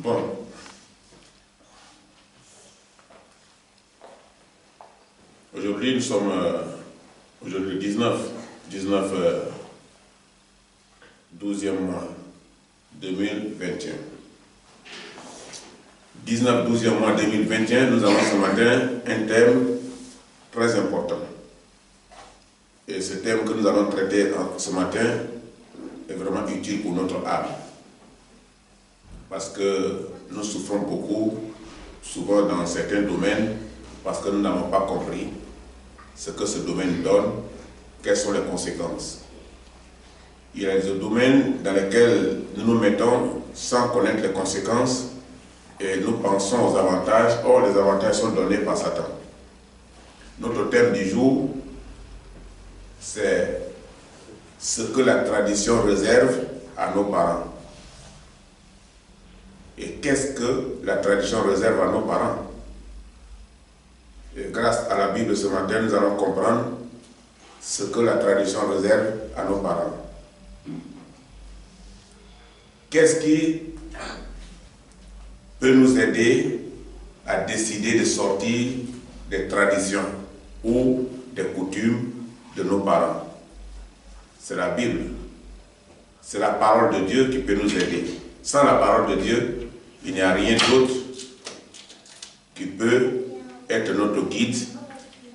Bon. Aujourd'hui, nous sommes aujourd'hui le 12e mois 2021. 12e mois 2021, nous avons ce matin un thème très important. Et ce thème que nous allons traiter ce matin est vraiment utile pour notre âme. Parce que nous souffrons beaucoup, souvent dans certains domaines, parce que nous n'avons pas compris ce que ce domaine donne, quelles sont les conséquences. Il y a des domaines dans lesquels nous nous mettons sans connaître les conséquences et nous pensons aux avantages. Or, les avantages sont donnés par Satan. Notre thème du jour, c'est ce que la tradition réserve à nos parents. Et qu'est-ce que la tradition réserve à nos parents? Et grâce à la Bible ce matin, nous allons comprendre ce que la tradition réserve à nos parents. Qu'est-ce qui peut nous aider à décider de sortir des traditions ou des coutumes de nos parents? C'est la Bible. C'est la parole de Dieu qui peut nous aider. Sans la parole de Dieu, il n'y a rien d'autre qui peut être notre guide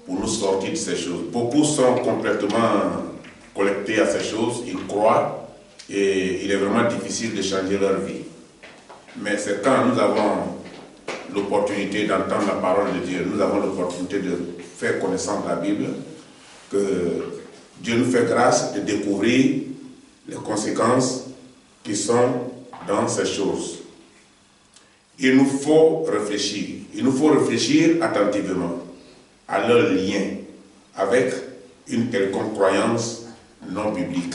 pour nous sortir de ces choses. Beaucoup sont complètement connectés à ces choses, ils croient, et il est vraiment difficile de changer leur vie. Mais c'est quand nous avons l'opportunité d'entendre la parole de Dieu, nous avons l'opportunité de faire connaissance de la Bible, que Dieu nous fait grâce de découvrir les conséquences qui sont dans ces choses. Il nous faut réfléchir. Il nous faut réfléchir attentivement à leur lien avec une quelconque croyance non biblique.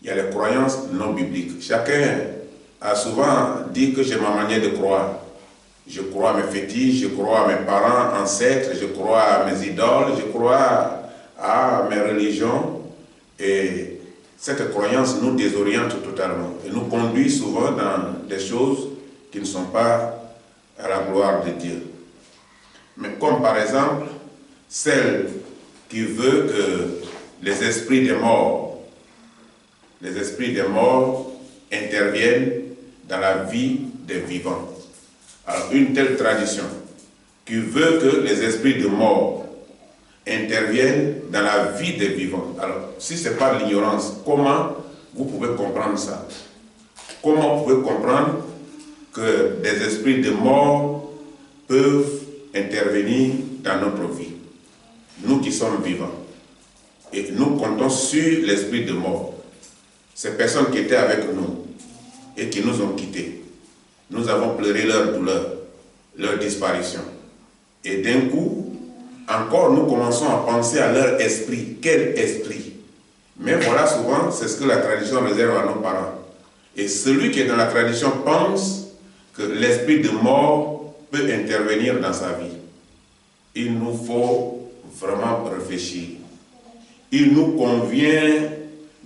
Il y a les croyances non bibliques. Chacun a souvent dit que j'ai ma manière de croire. Je crois à mes fétiches, je crois à mes parents, ancêtres, je crois à mes idoles, je crois à mes religions. Et cette croyance nous désoriente totalement et nous conduit souvent dans des choses qui ne sont pas à la gloire de Dieu. Mais comme par exemple, celle qui veut que les esprits des morts interviennent dans la vie des vivants. Alors une telle tradition qui veut que les esprits de mort interviennent dans la vie des vivants. Alors si ce n'est pas l'ignorance, comment vous pouvez comprendre ça? Comment vous pouvez comprendre que des esprits de mort peuvent intervenir dans notre vie? Nous qui sommes vivants. Et nous comptons sur l'esprit de mort. Ces personnes qui étaient avec nous et qui nous ont quittés. Nous avons pleuré leur douleur, leur disparition. Et d'un coup, encore nous commençons à penser à leur esprit. Quel esprit? Mais voilà, souvent, c'est ce que la tradition réserve à nos parents. Et celui qui est dans la tradition pense que l'esprit de mort peut intervenir dans sa vie. Il nous faut vraiment réfléchir. Il nous convient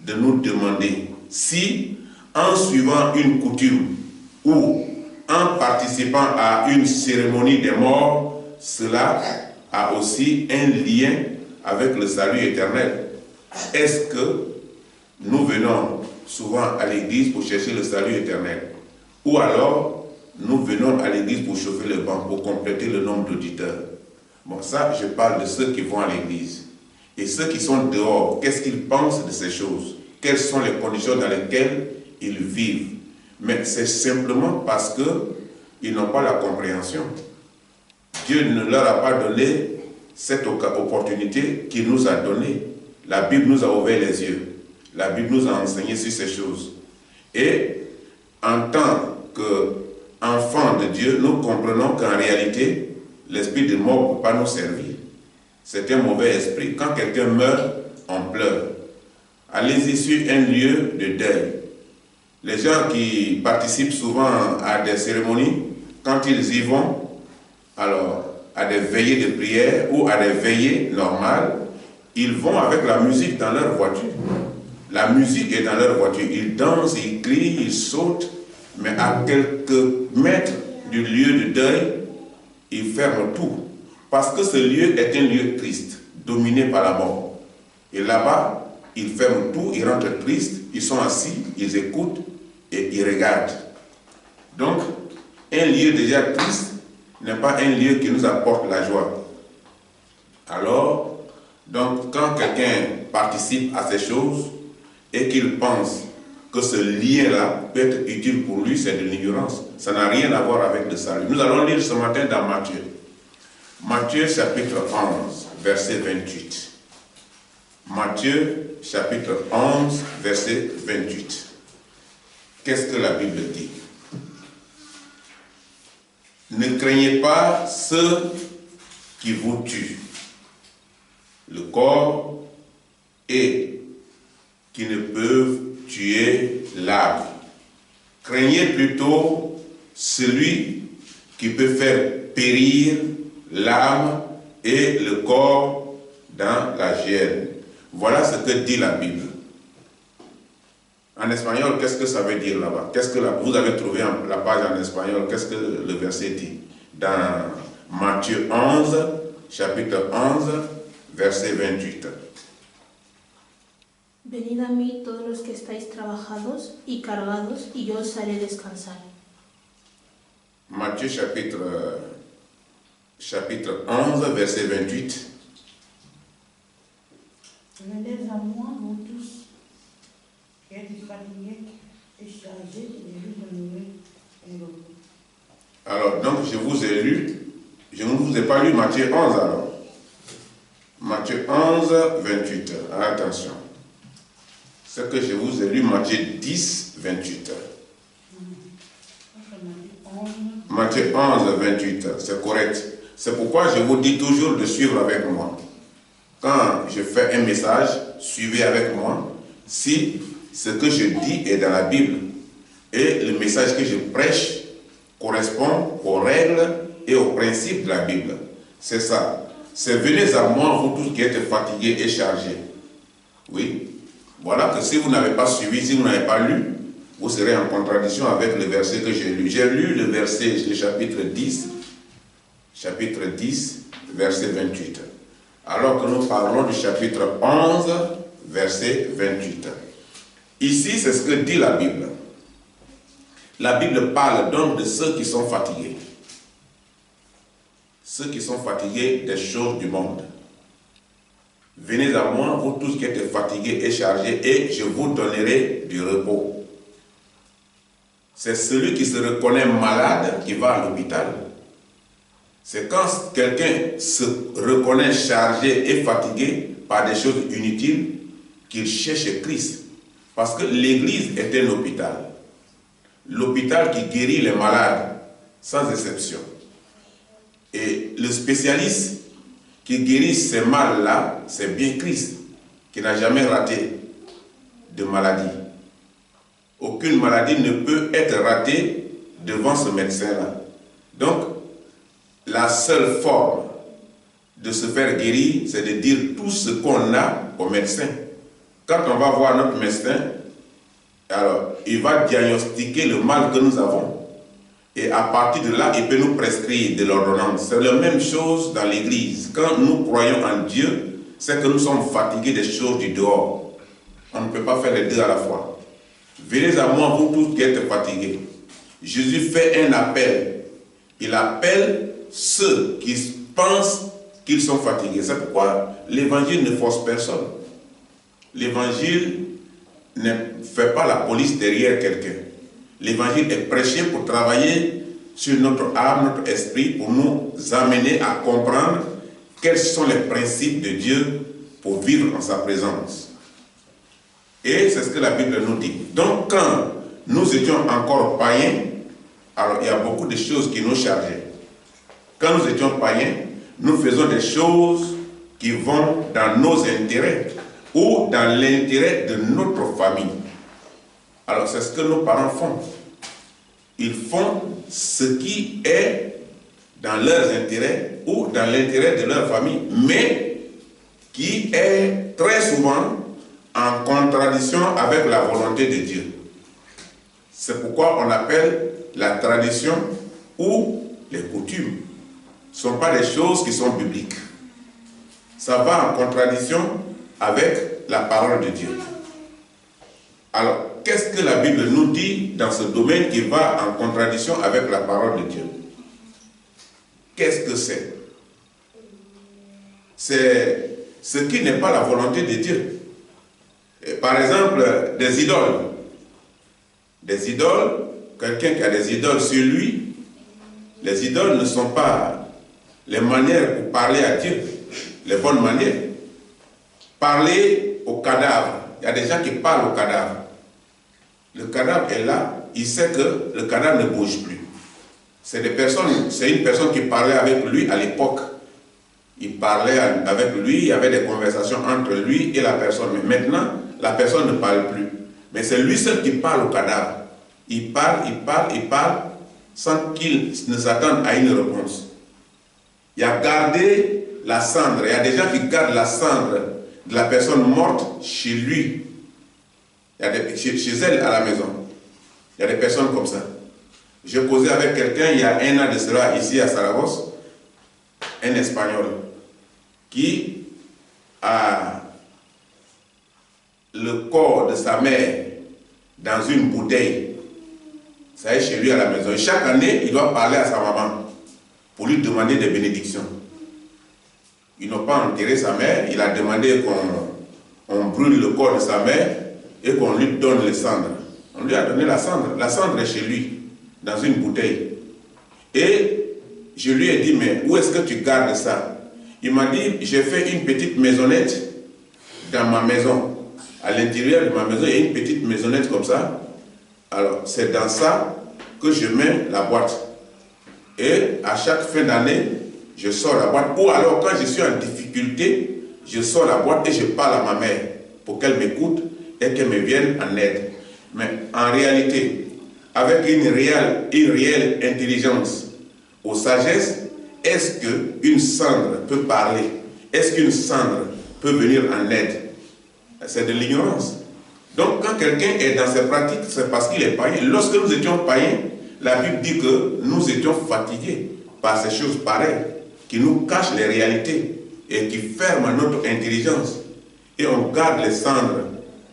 de nous demander si, en suivant une coutume ou en participant à une cérémonie des morts, cela a aussi un lien avec le salut éternel. Est-ce que nous venons souvent à l'église pour chercher le salut éternel? Ou alors, nous venons à l'église pour chauffer le banc, pour compléter le nombre d'auditeurs? Bon, ça, je parle de ceux qui vont à l'église. Et ceux qui sont dehors, qu'est-ce qu'ils pensent de ces choses? Quelles sont les conditions dans lesquelles ils vivent? Mais c'est simplement parce qu'ils n'ont pas la compréhension. Dieu ne leur a pas donné cette opportunité qu'il nous a donnée. La Bible nous a ouvert les yeux. La Bible nous a enseigné sur ces choses. Et en tant qu'enfants de Dieu, nous comprenons qu'en réalité, l'esprit de mort ne peut pas nous servir. C'est un mauvais esprit. Quand quelqu'un meurt, on pleure. Allez-y sur un lieu de deuil. Les gens qui participent souvent à des cérémonies, quand ils y vont, alors à des veillées de prière ou à des veillées normales, ils vont avec la musique dans leur voiture. La musique est dans leur voiture. Ils dansent, ils crient, ils sautent. Mais à quelques mètres du lieu de deuil, ils ferment tout. Parce que ce lieu est un lieu triste, dominé par la mort. Et là-bas, ils ferment tout, ils rentrent tristes, ils sont assis, ils écoutent et ils regardent. Donc, un lieu déjà triste n'est pas un lieu qui nous apporte la joie. Alors, donc, quand quelqu'un participe à ces choses et qu'il pense que ce lien-là peut être utile pour lui, c'est de l'ignorance. Ça n'a rien à voir avec le salut. Nous allons lire ce matin dans Matthieu. Matthieu chapitre 11, verset 28. Matthieu chapitre 11, verset 28. Qu'est-ce que la Bible dit? Ne craignez pas ceux qui vous tuent le corps et qui ne peuvent tuer l'âme. Craignez plutôt celui qui peut faire périr l'âme et le corps dans la géhenne. Voilà ce que dit la Bible. En espagnol, qu'est-ce que ça veut dire là-bas? Vous avez trouvé la page en espagnol, qu'est-ce que le verset dit? Dans Matthieu 11, chapitre 11, verset 28. Venid a mí todos los que estáis trabajados y cargados, y yo os haré descansar. Matthieu chapitre 11, verset 28. Venez à moi, vous tous, qui êtes fatigués et chargés, et je vous donnerai un repos. Alors, donc, je vous ai lu, je ne vous ai pas lu Matthieu 11 alors. Matthieu 11, 28. Attention. Ce que je vous ai lu, Matthieu 10, 28. Matthieu 11, 28, c'est correct. C'est pourquoi je vous dis toujours de suivre avec moi. Quand je fais un message, suivez avec moi. Si ce que je dis est dans la Bible et le message que je prêche correspond aux règles et aux principes de la Bible. C'est ça. C'est venez à moi, vous tous qui êtes fatigués et chargés. Oui. Voilà que si vous n'avez pas suivi, si vous n'avez pas lu, vous serez en contradiction avec le verset que j'ai lu. J'ai lu le verset, le chapitre 10, verset 28. Alors que nous parlons du chapitre 11, verset 28. Ici, c'est ce que dit la Bible. La Bible parle donc de ceux qui sont fatigués. Ceux qui sont fatigués des choses du monde. Venez à moi, vous tous qui êtes fatigués et chargés, et je vous donnerai du repos. C'est celui qui se reconnaît malade qui va à l'hôpital. C'est quand quelqu'un se reconnaît chargé et fatigué par des choses inutiles qu'il cherche Christ. Parce que l'Église est un hôpital. L'hôpital qui guérit les malades, sans exception. Et le spécialiste qui guérit ces mal-là, c'est bien Christ, qui n'a jamais raté de maladie. Aucune maladie ne peut être ratée devant ce médecin-là. Donc, la seule forme de se faire guérir, c'est de dire tout ce qu'on a au médecin. Quand on va voir notre médecin, alors, il va diagnostiquer le mal que nous avons. Et à partir de là, il peut nous prescrire de l'ordonnance. C'est la même chose dans l'Église. Quand nous croyons en Dieu, c'est que nous sommes fatigués des choses du dehors. On ne peut pas faire les deux à la fois. Venez à moi, vous tous qui êtes fatigués. Jésus fait un appel. Il appelle ceux qui pensent qu'ils sont fatigués. C'est pourquoi l'évangile ne force personne. L'évangile ne fait pas la police derrière quelqu'un. L'évangile est prêché pour travailler sur notre âme, notre esprit, pour nous amener à comprendre quels sont les principes de Dieu pour vivre en sa présence. Et c'est ce que la Bible nous dit. Donc quand nous étions encore païens, alors il y a beaucoup de choses qui nous chargeaient. Quand nous étions païens, nous faisons des choses qui vont dans nos intérêts ou dans l'intérêt de notre famille. Alors c'est ce que nos parents font. Ils font ce qui est dans leurs intérêts ou dans l'intérêt de leur famille, mais qui est très souvent en contradiction avec la volonté de Dieu. C'est pourquoi on appelle la tradition ou les coutumes. Ce ne sont pas des choses qui sont bibliques. Ça va en contradiction avec la parole de Dieu. Alors, qu'est-ce que la Bible nous dit dans ce domaine qui va en contradiction avec la parole de Dieu? Qu'est-ce que c'est? C'est ce qui n'est pas la volonté de Dieu. Et par exemple, des idoles. Des idoles, quelqu'un qui a des idoles sur lui, les idoles ne sont pas les manières pour parler à Dieu, les bonnes manières. Parler au cadavre. Il y a des gens qui parlent au cadavre. Le cadavre est là, il sait que le cadavre ne bouge plus. C'est une personne qui parlait avec lui à l'époque. Il parlait avec lui, il y avait des conversations entre lui et la personne. Mais maintenant, la personne ne parle plus. Mais c'est lui seul qui parle au cadavre. Il parle sans qu'il ne s'attende à une réponse. Il a gardé la cendre. Il y a des gens qui gardent la cendre de la personne morte chez lui. Chez elle à la maison. Il y a des personnes comme ça. Je causais avec quelqu'un il y a 1 an de cela ici à Saragosse, un Espagnol, qui a le corps de sa mère dans une bouteille. Ça est chez lui à la maison. Et chaque année, il doit parler à sa maman pour lui demander des bénédictions. Ils n'ont pas enterré sa mère. Il a demandé qu'on brûle le corps de sa mère et qu'on lui donne les cendres. On lui a donné la cendre. La cendre est chez lui, dans une bouteille. Et je lui ai dit, mais où est-ce que tu gardes ça? Il m'a dit, j'ai fait une petite maisonnette dans ma maison. À l'intérieur de ma maison, il y a une petite maisonnette comme ça. Alors, c'est dans ça que je mets la boîte. Et à chaque fin d'année, je sors la boîte. Ou alors, quand je suis en difficulté, je sors la boîte et je parle à ma mère pour qu'elle m'écoute et qu'elle me vienne en aide. Mais en réalité, avec une réelle intelligence ou sagesse, est-ce qu'une cendre peut parler? Est-ce qu'une cendre peut venir en aide? C'est de l'ignorance. Donc quand quelqu'un est dans ses pratiques, c'est parce qu'il est païen. Lorsque nous étions païens, la Bible dit que nous étions fatigués par ces choses pareilles, qui nous cachent les réalités et qui ferment notre intelligence. Et on garde les cendres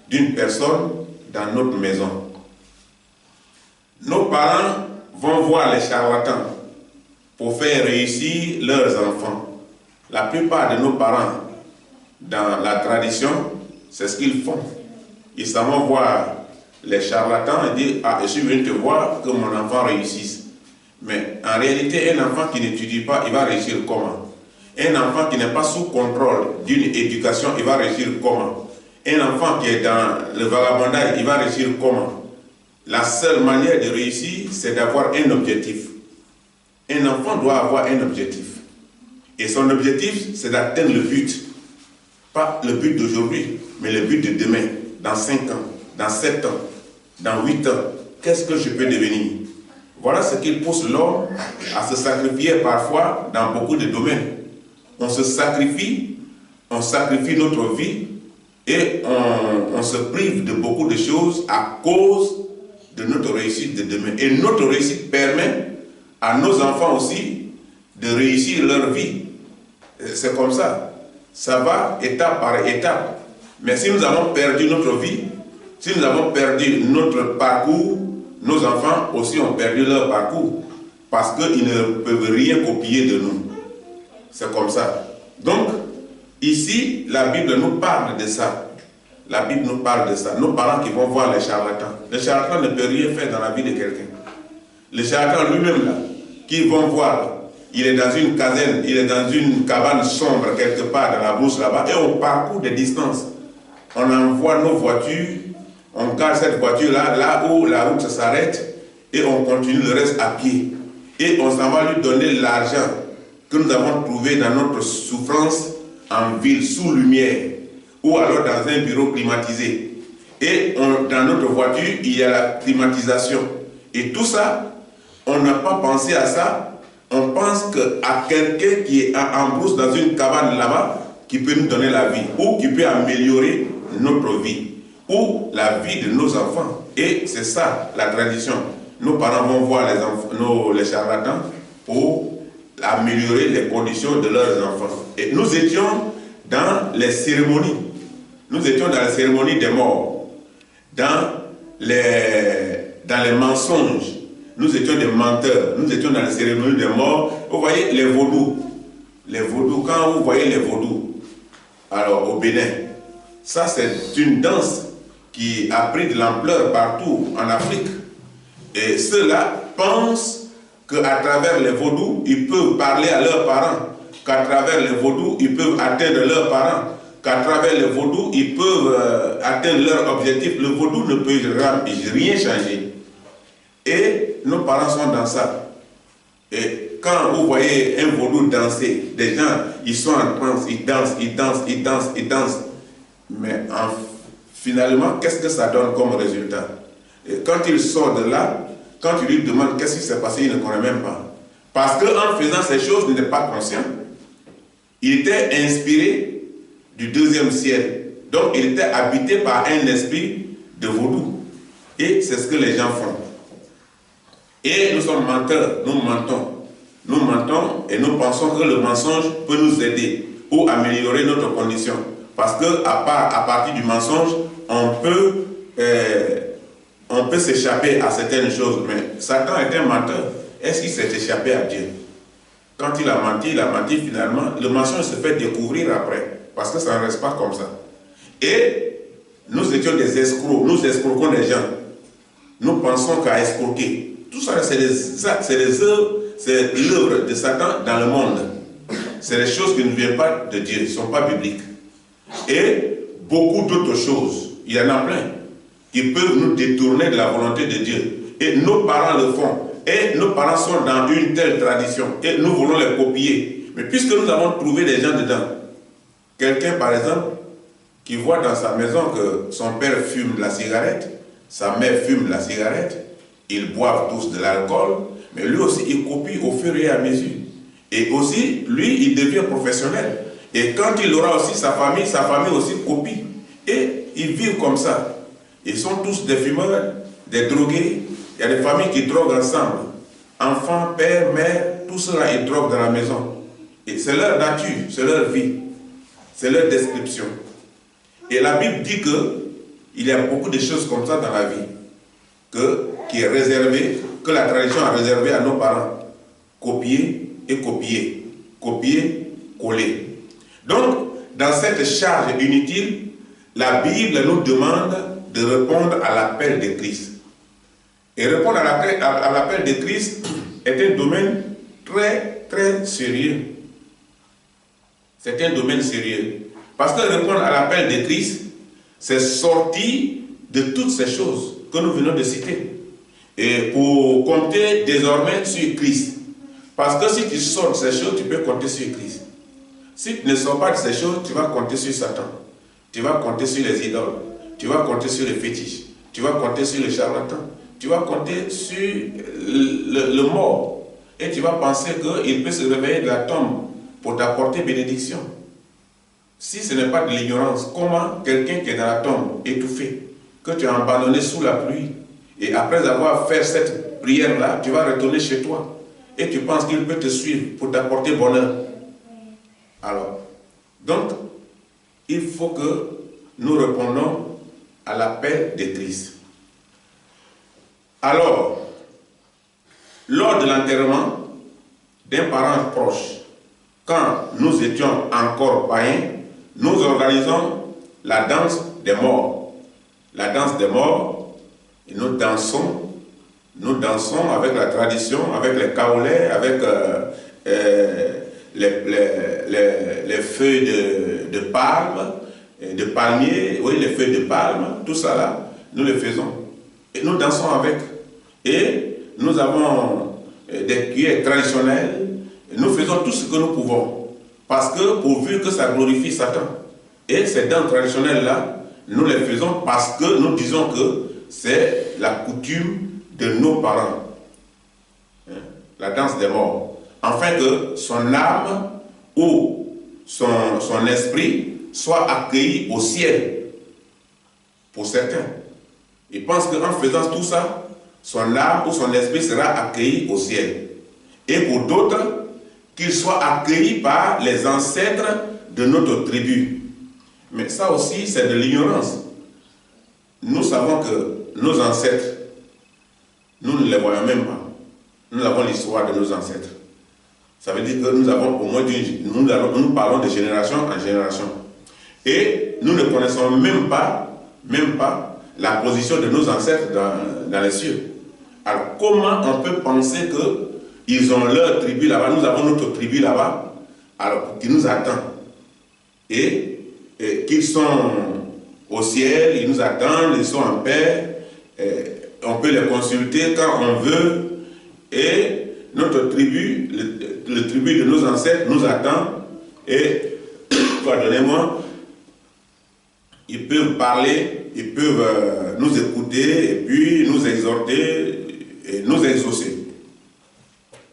d'une personne dans notre maison. Nos parents vont voir les charlatans pour faire réussir leurs enfants. La plupart de nos parents, dans la tradition, c'est ce qu'ils font. Ils s'en vont voir les charlatans et disent « Ah, je suis venu te voir que mon enfant réussisse. » Mais en réalité, un enfant qui n'étudie pas, il va réussir comment? Un enfant qui n'est pas sous contrôle d'une éducation, il va réussir comment? Un enfant qui est dans le vagabondage, il va réussir comment? La seule manière de réussir, c'est d'avoir un objectif. Un enfant doit avoir un objectif. Et son objectif, c'est d'atteindre le but. Pas le but d'aujourd'hui, mais le but de demain, dans 5 ans, dans 7 ans, dans 8 ans. Qu'est-ce que je peux devenir? Voilà ce qui pousse l'homme à se sacrifier parfois dans beaucoup de domaines. On se sacrifie, on sacrifie notre vie et on se prive de beaucoup de choses à cause de notre réussite de demain. Et notre réussite permet à nos enfants aussi de réussir leur vie. C'est comme ça. Ça va étape par étape. Mais si nous avons perdu notre vie, si nous avons perdu notre parcours, nos enfants aussi ont perdu leur parcours. Parce qu'ils ne peuvent rien copier de nous. C'est comme ça. Donc, ici, la Bible nous parle de ça. La Bible nous parle de ça. Nos parents qui vont voir les charlatans. Le charlatan ne peut rien faire dans la vie de quelqu'un. Le charlatan lui-même, là, qui vont voir, il est dans une caserne, il est dans une cabane sombre quelque part dans la brousse là-bas, et on parcourt des distances. On envoie nos voitures, on garde cette voiture-là, là où la route s'arrête, et on continue le reste à pied. Et on s'en va lui donner l'argent que nous avons trouvé dans notre souffrance en ville, sous lumière, ou alors dans un bureau climatisé. Et dans notre voiture, il y a la climatisation. Et tout ça, on n'a pas pensé à ça. On pense à quelqu'un qui est en brousse dans une cabane là-bas, qui peut nous donner la vie, ou qui peut améliorer notre vie, ou la vie de nos enfants. Et c'est ça la tradition. Nos parents vont voir les charlatans pour améliorer les conditions de leurs enfants. Et nous étions dans les cérémonies. Nous étions dans les cérémonies des morts. Dans les mensonges. Nous étions des menteurs. Nous étions dans les cérémonies des morts. Vous voyez les vaudous. Les vaudous, quand vous voyez les vaudous, alors au Bénin, ça c'est une danse qui a pris de l'ampleur partout en Afrique. Et ceux-là pensent qu'à travers les vaudous, ils peuvent parler à leurs parents, qu'à travers les vaudous, ils peuvent atteindre leurs parents, qu'à travers les vaudous, ils peuvent atteindre leur objectif. Le vaudou ne peut rien changer. Et nos parents sont dans ça. Et quand vous voyez un vaudou danser, des gens, ils sont en transe, ils dansent, ils dansent, ils dansent, ils dansent. Mais finalement, qu'est-ce que ça donne comme résultat? Et quand il sort de là, quand tu lui demandes qu'est-ce qui s'est passé, il ne connaît même pas. Parce qu'en faisant ces choses, il n'est pas conscient. Il était inspiré du deuxième ciel. Donc il était habité par un esprit de vaudou. Et c'est ce que les gens font. Et nous sommes menteurs, nous mentons. Nous mentons et nous pensons que le mensonge peut nous aider ou améliorer notre condition. Parce qu'à partir du mensonge, on peut s'échapper à certaines choses. Mais Satan est un menteur. Est-ce qu'il s'est échappé à Dieu? Quand il a menti finalement. Le mensonge se fait découvrir après. Parce que ça ne reste pas comme ça. Et nous étions des escrocs. Nous escroquons les gens. Nous pensons qu'à escroquer. Tout ça, c'est l'œuvre de Satan dans le monde. C'est des choses qui ne viennent pas de Dieu, ne sont pas bibliques. Et beaucoup d'autres choses, il y en a plein, qui peuvent nous détourner de la volonté de Dieu. Et nos parents le font. Et nos parents sont dans une telle tradition. Et nous voulons les copier. Mais puisque nous avons trouvé des gens dedans, quelqu'un par exemple, qui voit dans sa maison que son père fume la cigarette, sa mère fume la cigarette, ils boivent tous de l'alcool, mais lui aussi il copie au fur et à mesure. Et aussi, lui, il devient professionnel. Et quand il aura aussi sa famille aussi copie. Et ils vivent comme ça. Ils sont tous des fumeurs, des drogués. Il y a des familles qui droguent ensemble. Enfants, père, mère, tout cela, ils droguent dans la maison. Et c'est leur nature, c'est leur vie. C'est leur description. Et la Bible dit qu'il y a beaucoup de choses comme ça dans la vie. Qui est réservé, que la tradition a réservé à nos parents. Copier et copier. Copier, coller. Donc, dans cette charge inutile, la Bible nous demande de répondre à l'appel de Christ. Et répondre à l'appel de Christ est un domaine très, très sérieux. C'est un domaine sérieux. Parce que répondre à l'appel de Christ, c'est sortir de toutes ces choses que nous venons de citer. Et pour compter désormais sur Christ. Parce que si tu sors de ces choses, tu peux compter sur Christ. Si tu ne sors pas de ces choses, tu vas compter sur Satan. Tu vas compter sur les idoles. Tu vas compter sur les fétiches. Tu vas compter sur les charlatans. Tu vas compter sur le mort. Et tu vas penser qu'il peut se réveiller de la tombe pour t'apporter bénédiction. Si ce n'est pas de l'ignorance, comment quelqu'un qui est dans la tombe, étouffé, que tu as abandonné sous la pluie, et après avoir fait cette prière-là, tu vas retourner chez toi. Et tu penses qu'il peut te suivre pour t'apporter bonheur. Alors, donc, il faut que nous répondons à l'appel de Christ. Alors, lors de l'enterrement d'un parent proche, quand nous étions encore païens, nous organisons la danse des morts. La danse des morts, et nous dansons avec la tradition, avec les kaolais, avec les feuilles de palme, de palmier, oui, les feuilles de palme, tout ça là, nous le faisons. Et nous dansons avec. Et nous avons des cuillères traditionnelles. Et nous faisons tout ce que nous pouvons. Parce que pourvu que ça glorifie Satan. Et ces danses traditionnelles-là, nous les faisons parce que nous disons que c'est la coutume de nos parents. La danse des morts. Afin que son âme ou son esprit soit accueilli au ciel. Pour certains. Il pense qu'en faisant tout ça, son âme ou son esprit sera accueilli au ciel. Et pour d'autres, qu'il soit accueilli par les ancêtres de notre tribu. Mais ça aussi, c'est de l'ignorance. Nous savons que nos ancêtres, nous ne les voyons même pas. Nous avons l'histoire de nos ancêtres. Ça veut dire que nous avons au moins nous parlons de génération en génération. Et nous ne connaissons même pas la position de nos ancêtres dans les cieux. Alors comment on peut penser qu'ils ont leur tribu là-bas, nous avons notre tribu là-bas, alors qui nous attend. Et qu'ils sont au ciel, ils nous attendent, ils sont en paix, on peut les consulter quand on veut, et notre tribu, le tribu de nos ancêtres nous attend, et, pardonnez-moi, ils peuvent parler, ils peuvent nous écouter, et puis nous exhorter, et nous exaucer.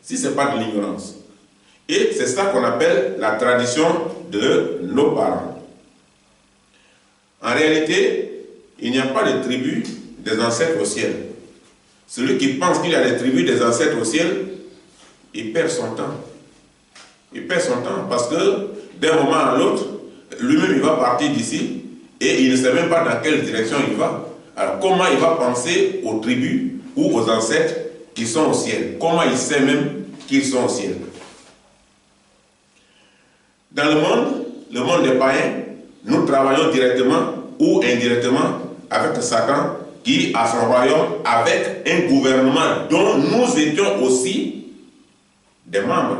Si ce n'est pas de l'ignorance. Et c'est ça qu'on appelle la tradition de nos parents. En réalité, il n'y a pas de tribu des ancêtres au ciel. Celui qui pense qu'il y a des tribus des ancêtres au ciel, il perd son temps. Il perd son temps parce que d'un moment à l'autre, lui-même il va partir d'ici et il ne sait même pas dans quelle direction il va. Alors comment il va penser aux tribus ou aux ancêtres qui sont au ciel? Comment il sait même qu'ils sont au ciel? Dans le monde des païens, nous travaillons directement ou indirectement avec Satan qui a son royaume avec un gouvernement dont nous étions aussi des membres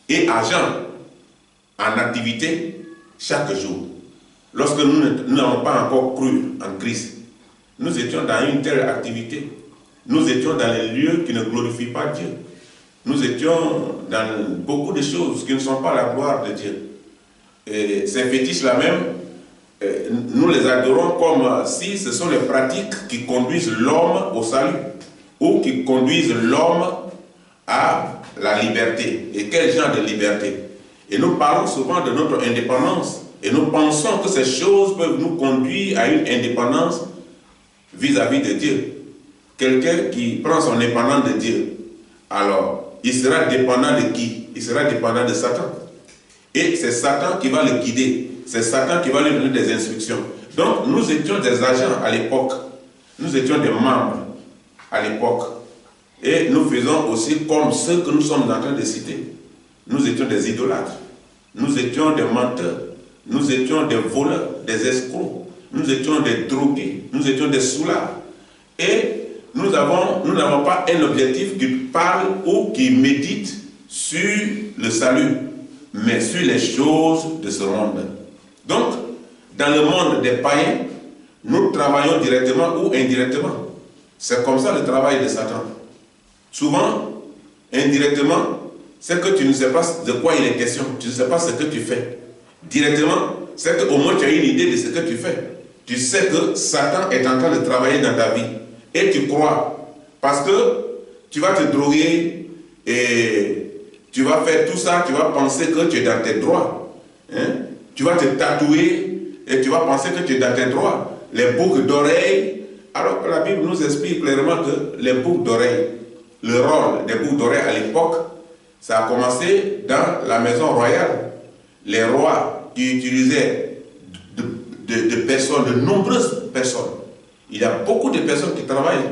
et agents en activité chaque jour. Lorsque nous n'avons pas encore cru en Christ, nous étions dans une telle activité. Nous étions dans les lieux qui ne glorifient pas Dieu. Nous étions dans beaucoup de choses qui ne sont pas la gloire de Dieu. Et ces fétiches-là même, nous les adorons comme si ce sont les pratiques qui conduisent l'homme au salut ou qui conduisent l'homme à la liberté. Et quel genre de liberté? Et nous parlons souvent de notre indépendance et nous pensons que ces choses peuvent nous conduire à une indépendance vis-à-vis de Dieu. Quelqu'un qui prend son indépendance de Dieu, alors il sera dépendant de qui? Il sera dépendant de Satan. Et c'est Satan qui va le guider. C'est Satan qui va lui donner des instructions. Donc nous étions des agents à l'époque. Nous étions des membres à l'époque. Et nous faisons aussi comme ceux que nous sommes en train de citer. Nous étions des idolâtres. Nous étions des menteurs. Nous étions des voleurs, des escrocs. Nous étions des drogués. Nous étions des soulards. Et nous n'avons pas un objectif qui parle ou qui médite sur le salut, mais sur les choses de ce monde. Donc, dans le monde des païens, nous travaillons directement ou indirectement. C'est comme ça le travail de Satan. Souvent, indirectement, c'est que tu ne sais pas de quoi il est question. Tu ne sais pas ce que tu fais. Directement, c'est qu'au moins tu as une idée de ce que tu fais. Tu sais que Satan est en train de travailler dans ta vie. Et tu crois. Parce que tu vas te droguer et tu vas faire tout ça, tu vas penser que tu es dans tes droits. Hein? Tu vas te tatouer et tu vas penser que tu es dans tes droits. Les boucles d'oreilles. Alors que la Bible nous explique clairement que les boucles d'oreilles, le rôle des boucles d'oreilles à l'époque, ça a commencé dans la maison royale. Les rois qui utilisaient de personnes, de nombreuses personnes. Il y a beaucoup de personnes qui travaillent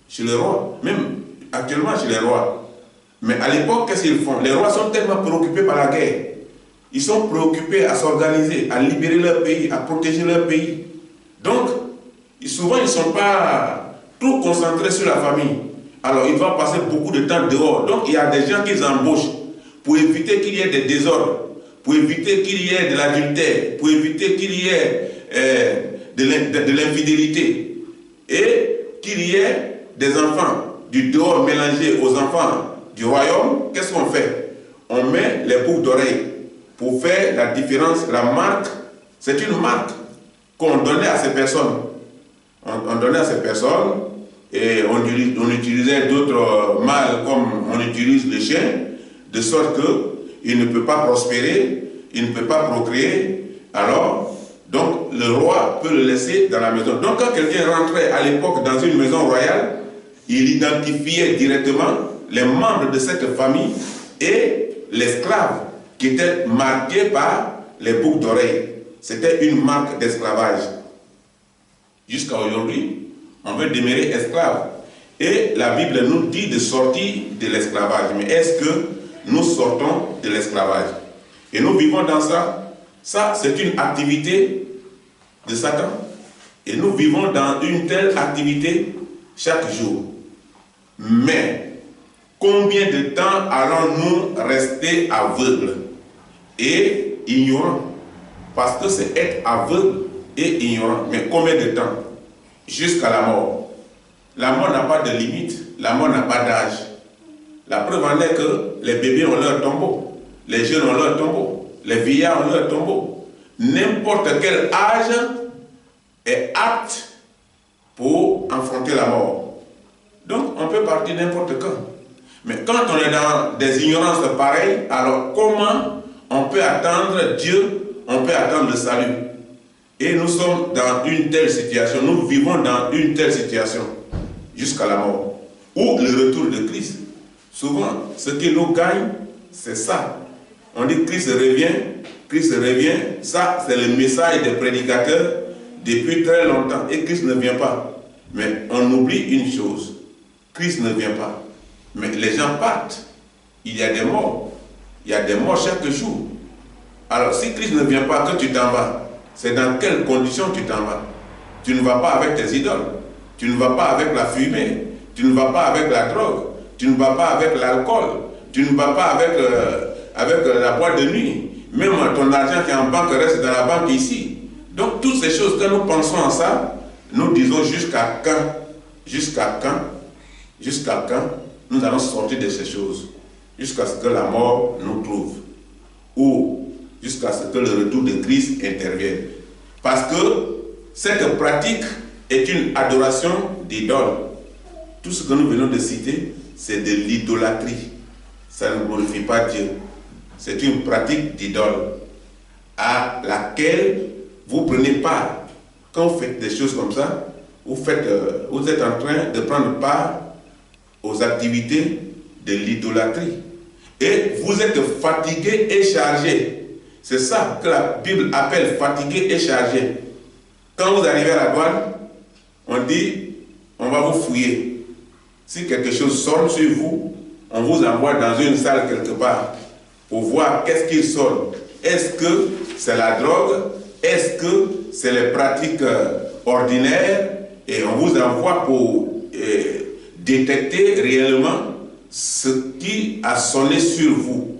chez les rois, même actuellement chez les rois. Mais à l'époque, qu'est-ce qu'ils font? Les rois sont tellement préoccupés par la guerre. Ils sont préoccupés à s'organiser, à libérer leur pays, à protéger leur pays. Donc, souvent, ils ne sont pas tout concentrés sur la famille. Alors, ils vont passer beaucoup de temps dehors. Donc, il y a des gens qu'ils embauchent pour éviter qu'il y ait des désordres, pour éviter qu'il y ait de l'adultère, pour éviter qu'il y ait de l'infidélité. Et qu'il y ait des enfants du dehors mélangés aux enfants du royaume. Qu'est-ce qu'on fait? On met les boucles d'oreilles pour faire la différence, la marque. C'est une marque qu'on donnait à ces personnes. On donnait à ces personnes et on utilisait d'autres mâles comme on utilise les chiens, de sorte qu'il ne peut pas prospérer, il ne peut pas procréer. Alors, donc, Donc, le roi peut le laisser dans la maison. Donc, quand quelqu'un rentrait à l'époque dans une maison royale, il identifiait directement les membres de cette famille et l'esclave qui était marqué par les boucles d'oreilles. C'était une marque d'esclavage. Jusqu'à aujourd'hui, on veut demeurer esclave. Et la Bible nous dit de sortir de l'esclavage. Mais est-ce que nous sortons de l'esclavage? Et nous vivons dans ça. Ça, c'est une activité de Satan. Et nous vivons dans une telle activité chaque jour. Mais combien de temps allons-nous rester aveugles et ignorants? Parce que c'est être aveugle et ignorant. Mais combien de temps? Jusqu'à la mort. La mort n'a pas de limite. La mort n'a pas d'âge. La preuve en est que les bébés ont leur tombeau. Les jeunes ont leur tombeau. Les vieillards ont leur tombeau. N'importe quel âge est apte pour affronter la mort. Donc, on peut partir n'importe quand. Mais quand on est dans des ignorances pareilles, alors comment on peut attendre Dieu, on peut attendre le salut? Et nous sommes dans une telle situation, nous vivons dans une telle situation jusqu'à la mort, ou le retour de Christ. Souvent, ce qui nous gagne, c'est ça. On dit Christ revient, ça c'est le message des prédicateurs depuis très longtemps, et Christ ne vient pas. Mais on oublie une chose, Christ ne vient pas. Mais les gens partent, il y a des morts chaque jour. Alors si Christ ne vient pas, que tu t'en vas, c'est dans quelles conditions tu t'en vas? Tu ne vas pas avec tes idoles, tu ne vas pas avec la fumée, tu ne vas pas avec la drogue, tu ne vas pas avec l'alcool, tu ne vas pas avec la boîte de nuit. Même ton argent qui est en banque reste dans la banque ici. Donc toutes ces choses, quand nous pensons à ça, nous disons jusqu'à quand? Jusqu'à quand? Jusqu'à quand nous allons sortir de ces choses? Jusqu'à ce que la mort nous trouve. Ou jusqu'à ce que le retour de Christ intervienne. Parce que cette pratique est une adoration d'idole. Tout ce que nous venons de citer, c'est de l'idolâtrie. Ça ne glorifie pas Dieu. C'est une pratique d'idole à laquelle vous prenez part. Quand vous faites des choses comme ça, vous êtes en train de prendre part aux activités de l'idolâtrie. Et vous êtes fatigué et chargé. C'est ça que la Bible appelle fatigué et chargé. Quand vous arrivez à la douane, on dit, on va vous fouiller. Si quelque chose sonne sur vous, on vous envoie dans une salle quelque part pour voir qu'est-ce qu'il sonne. Est-ce que c'est la drogue? Est-ce que c'est les pratiques ordinaires? Et on vous envoie pour détecter réellement ce qui a sonné sur vous.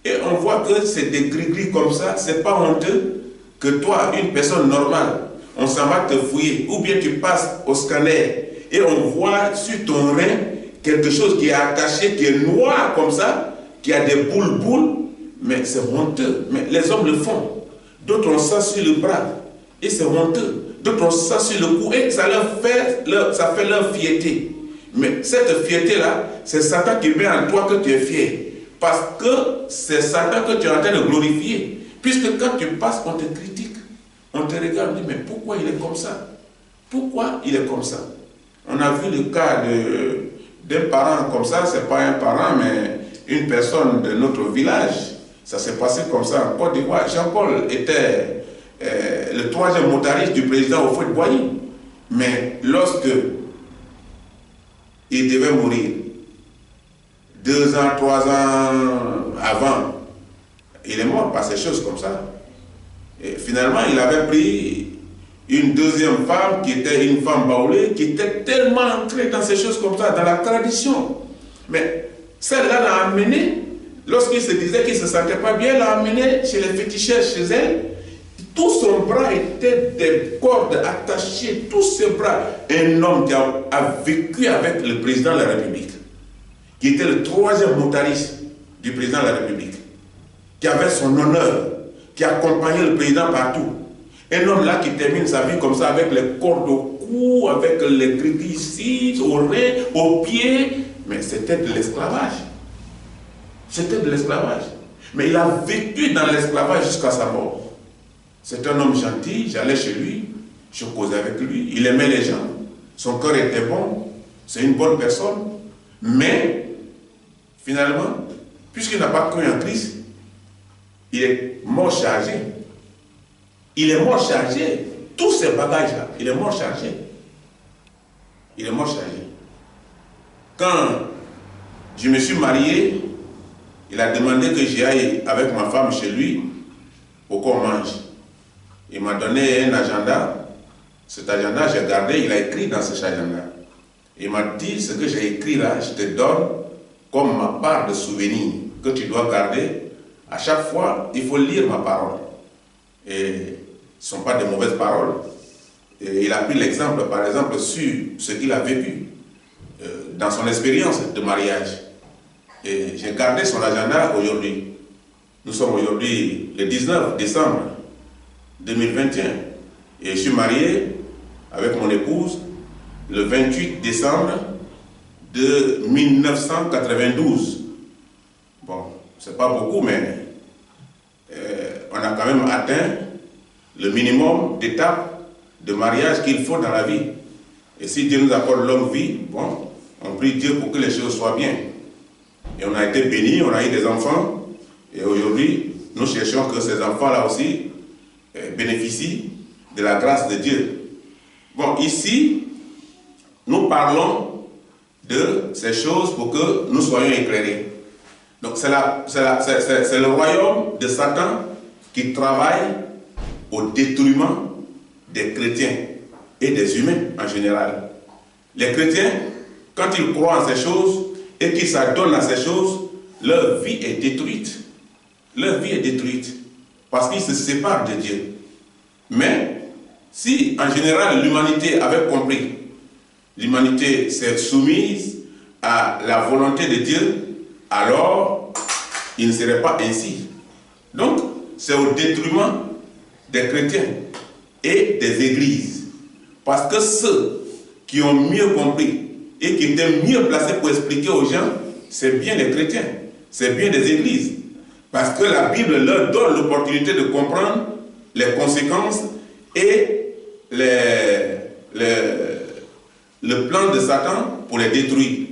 Et on voit que c'est des gris-gris comme ça, c'est pas honteux que toi, une personne normale, on s'en va te fouiller, ou bien tu passes au scanner et on voit sur ton rein quelque chose qui est attaché, qui est noir comme ça, qui a des boules, mais c'est honteux. Mais les hommes le font. D'autres ont ça sur le bras et c'est honteux. D'autres ont ça sur le cou et ça fait leur fierté. Mais cette fierté-là, c'est Satan qui met en toi que tu es fier. Parce que c'est Satan que tu es en train de glorifier. Puisque quand tu passes, on te critique. On te regarde, on dit, mais pourquoi il est comme ça? Pourquoi il est comme ça? On a vu le cas d'un parent comme ça, c'est pas un parent, mais une personne de notre village. Ça s'est passé comme ça en Côte d'Ivoire. Jean-Paul était le troisième motariste du président Houphouët-Boigny. Mais lorsque il devait mourir, 2 ans, 3 ans avant, il est mort par ces choses comme ça. Et finalement, il avait pris une deuxième femme qui était une femme baoulée, qui était tellement ancrée dans ces choses comme ça, dans la tradition. Mais celle-là l'a amené, lorsqu'il se disait qu'il ne se sentait pas bien, l'a amené chez les féticheurs, chez elle. Tout son bras était des cordes attachées, tous ses bras. Un homme qui a vécu avec le président de la République, qui était le troisième motariste du président de la République, qui avait son honneur, qui accompagnait le président partout. Un homme là qui termine sa vie comme ça, avec les cordes au cou, avec les gris ici, au rein, aux pieds. Mais c'était de l'esclavage. C'était de l'esclavage. Mais il a vécu dans l'esclavage jusqu'à sa mort. C'est un homme gentil, j'allais chez lui, je causais avec lui, il aimait les gens, son cœur était bon, c'est une bonne personne, mais finalement, puisqu'il n'a pas cru en Christ, il est mort chargé. Il est mort chargé. Tous ces bagages-là, il est mort chargé. Il est mort chargé. Quand je me suis marié, il a demandé que j'y aille avec ma femme chez lui pour qu'on mange. Il m'a donné un agenda. Cet agenda, j'ai gardé, il a écrit dans cet agenda. Il m'a dit, ce que j'ai écrit là, je te donne comme ma part de souvenir que tu dois garder. À chaque fois, il faut lire ma parole. Et ce ne sont pas de mauvaises paroles. Et il a pris l'exemple, par exemple, sur ce qu'il a vécu dans son expérience de mariage. Et j'ai gardé son agenda aujourd'hui. Nous sommes aujourd'hui le 19 décembre 2021. Et je suis marié avec mon épouse le 28 décembre de 1992. Bon, c'est pas beaucoup, mais on a quand même atteint le minimum d'étapes de mariage qu'il faut dans la vie. Et si Dieu nous accorde longue vie, bon, on prie Dieu pour que les choses soient bien. Et on a été bénis, on a eu des enfants. Et aujourd'hui, nous cherchons que ces enfants-là aussi bénéficient de la grâce de Dieu. Bon, ici, nous parlons de ces choses pour que nous soyons éclairés. Donc c'est le royaume de Satan qui travaille au détruisement des chrétiens et des humains en général. Les chrétiens, quand ils croient en ces choses et qu'ils s'adonnent à ces choses, leur vie est détruite. Leur vie est détruite parce qu'ils se séparent de Dieu. Mais si en général l'humanité avait compris, l'humanité s'est soumise à la volonté de Dieu, alors il ne serait pas ainsi. Donc c'est au détriment des chrétiens et des églises. Parce que ceux qui ont mieux compris et qui étaient mieux placés pour expliquer aux gens, c'est bien les chrétiens, c'est bien les églises. Parce que la Bible leur donne l'opportunité de comprendre les conséquences et le plan de Satan pour les détruire.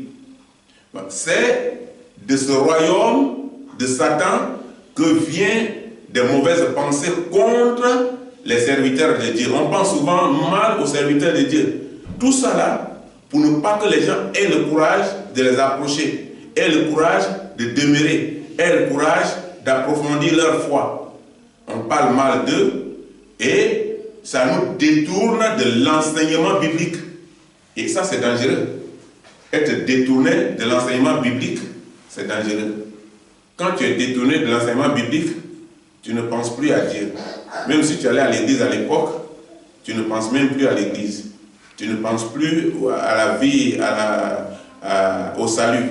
C'est de ce royaume de Satan que viennent des mauvaises pensées contre les serviteurs de Dieu. On pense souvent mal aux serviteurs de Dieu. Tout ça là, pour ne pas que les gens aient le courage de les approcher, aient le courage de demeurer, aient le courage d'approfondir leur foi. On parle mal d'eux et ça nous détourne de l'enseignement biblique. Et ça, c'est dangereux. Être détourné de l'enseignement biblique, c'est dangereux. Quand tu es détourné de l'enseignement biblique, tu ne penses plus à Dieu. Même si tu allais à l'église à l'époque, tu ne penses même plus à l'église. Tu ne penses plus à la vie, au salut.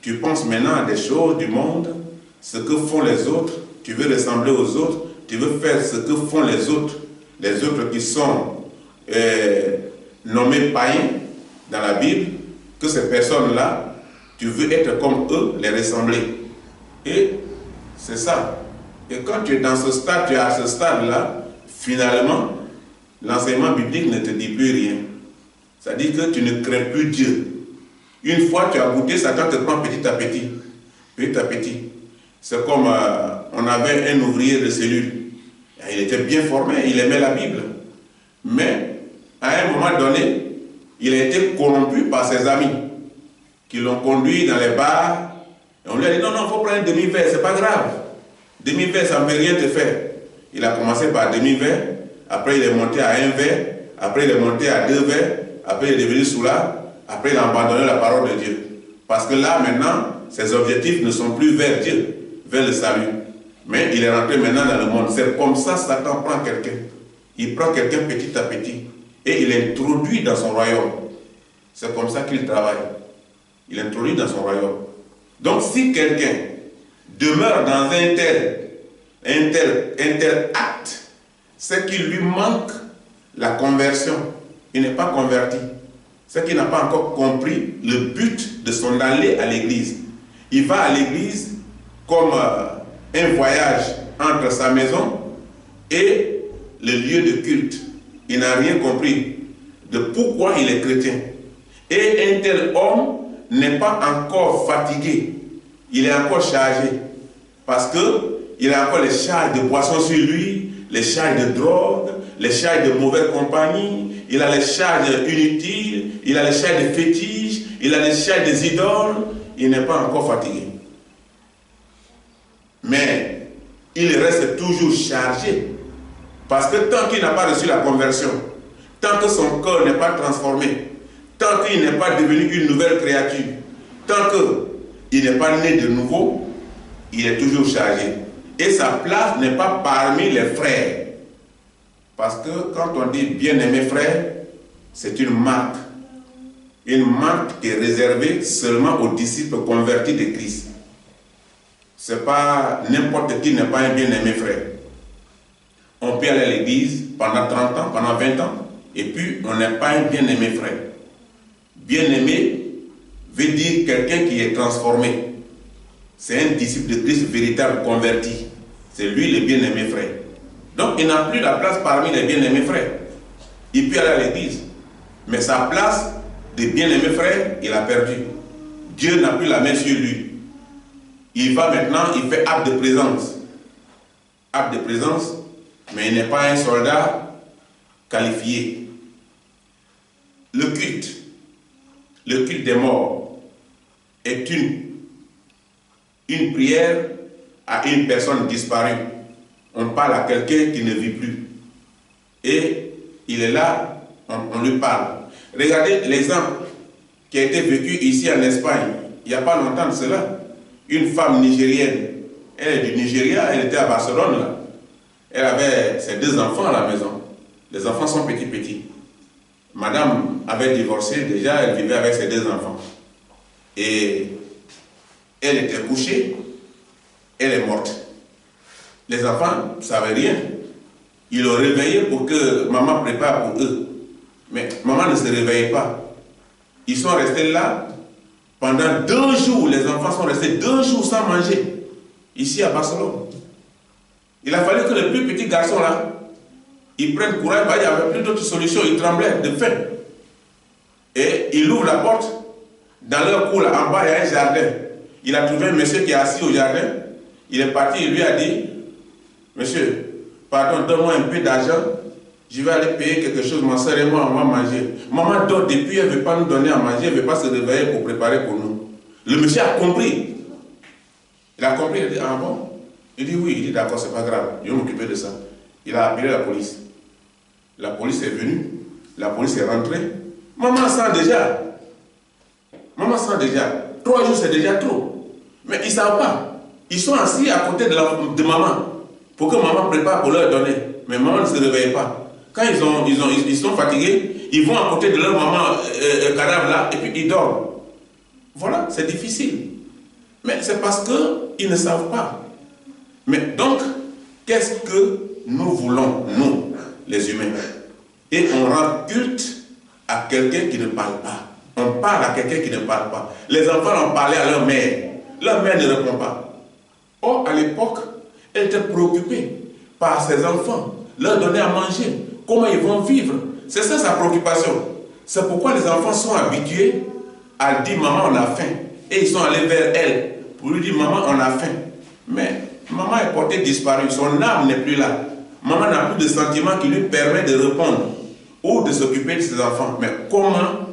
Tu penses maintenant à des choses du monde, ce que font les autres. Tu veux ressembler aux autres. Tu veux faire ce que font les autres qui sont nommés païens dans la Bible, que ces personnes-là, tu veux être comme eux, les ressembler. Et c'est ça. Et quand tu es dans ce stade, tu es à ce stade-là, finalement, l'enseignement biblique ne te dit plus rien. C'est-à-dire que tu ne crains plus Dieu. Une fois tu as goûté, Satan te prend petit à petit. Petit à petit. C'est comme on avait un ouvrier de cellule. Il était bien formé, il aimait la Bible. Mais à un moment donné, il a été corrompu par ses amis qui l'ont conduit dans les bars. Et on lui a dit non, il faut prendre un demi-verre, c'est pas grave. Demi-verre, ça ne peut rien te faire. Il a commencé par demi-verre, après il est monté à un verre, après il est monté à 2 verres, après il est devenu soulard, après il a abandonné la parole de Dieu. Parce que là, maintenant, ses objectifs ne sont plus vers Dieu, vers le salut. Mais il est rentré maintenant dans le monde. C'est comme ça Satan prend quelqu'un. Il prend quelqu'un petit à petit et il l'introduit dans son royaume. C'est comme ça qu'il travaille. Il l'introduit dans son royaume. Donc si quelqu'un demeure dans un tel acte, c'est qu'il lui manque la conversion. Il n'est pas converti. C'est qu'il n'a pas encore compris le but de son aller à l'église. Il va à l'église comme un voyage entre sa maison et le lieu de culte. Il n'a rien compris de pourquoi il est chrétien. Et un tel homme n'est pas encore fatigué. Il est encore chargé. Parce qu'il a encore les charges de boissons sur lui, les charges de drogue, les charges de mauvaise compagnie, il a les charges inutiles, il a les charges de fétiches, il a les charges des idoles. Il n'est pas encore fatigué. Mais il reste toujours chargé. Parce que tant qu'il n'a pas reçu la conversion, tant que son corps n'est pas transformé, tant qu'il n'est pas devenu une nouvelle créature, tant qu'il n'est pas né de nouveau, il est toujours chargé. Et sa place n'est pas parmi les frères. Parce que quand on dit bien-aimé frère, c'est une marque. Une marque qui est réservée seulement aux disciples convertis de Christ. Ce n'est pas n'importe qui n'est pas un bien-aimé frère. On peut aller à l'église pendant 30 ans, pendant 20 ans, et puis on n'est pas un bien-aimé frère. Bien-aimé veut dire quelqu'un qui est transformé. C'est un disciple de Christ véritable, converti. C'est lui le bien-aimé frère. Donc il n'a plus la place parmi les bien-aimés frères. Il peut aller à l'église, mais sa place de bien-aimé frère, il a perdu. Dieu n'a plus la main sur lui. Il va maintenant, il fait acte de présence. Acte de présence, mais il n'est pas un soldat qualifié. Le culte des morts est une prière à une personne disparue. On parle à quelqu'un qui ne vit plus. Et il est là, on lui parle. Regardez l'exemple qui a été vécu ici en Espagne, il n'y a pas longtemps de cela. Une femme nigérienne, elle est du Nigeria, elle était à Barcelone, là. Elle avait ses 2 enfants à la maison. Les enfants sont petits. Madame avait divorcé déjà, elle vivait avec ses 2 enfants. Et elle était couchée, elle est morte. Les enfants ne savaient rien. Ils l'ont réveillée pour que maman prépare pour eux. Mais maman ne se réveillait pas. Ils sont restés là pendant 2 jours. Les enfants sont restés 2 jours sans manger, ici à Barcelone. Il a fallu que le plus petit garçon là, il prenne courage, il n'y avait plus d'autre solution, il tremblait de faim. Et il ouvre la porte, dans leur cour là, en bas il y a un jardin. Il a trouvé un monsieur qui est assis au jardin, il est parti, il lui a dit, monsieur, pardon, donne-moi un peu d'argent, je vais aller payer quelque chose, ma soeur et moi, on va manger. Maman dort depuis, elle ne veut pas nous donner à manger, elle ne veut pas se réveiller pour préparer pour nous. Le monsieur a compris. Il a compris, il a dit, ah bon? Il dit oui, il dit d'accord, c'est pas grave, je vais m'occuper de ça. Il a appelé la police. La police est venue, la police est rentrée. Maman sent déjà. Maman sent déjà. 3 jours c'est déjà trop. Mais ils ne savent pas. Ils sont assis à côté de maman pour que maman prépare pour leur donner. Mais maman ne se réveille pas. Quand ils sont fatigués, ils vont à côté de leur maman cadavre là et puis ils dorment. Voilà, c'est difficile. Mais c'est parce qu'ils ne savent pas. Mais donc, qu'est-ce que nous voulons, nous, les humains? Et on rend culte à quelqu'un qui ne parle pas. On parle à quelqu'un qui ne parle pas. Les enfants ont parlé à leur mère. Leur mère ne répond pas. Or, à l'époque, elle était préoccupée par ses enfants, leur donner à manger, comment ils vont vivre. C'est ça sa préoccupation. C'est pourquoi les enfants sont habitués à dire « Maman, on a faim ». Et ils sont allés vers elle pour lui dire « Maman, on a faim ». Mais maman est portée disparue, son âme n'est plus là. Maman n'a plus de sentiment qui lui permet de répondre ou de s'occuper de ses enfants. Mais comment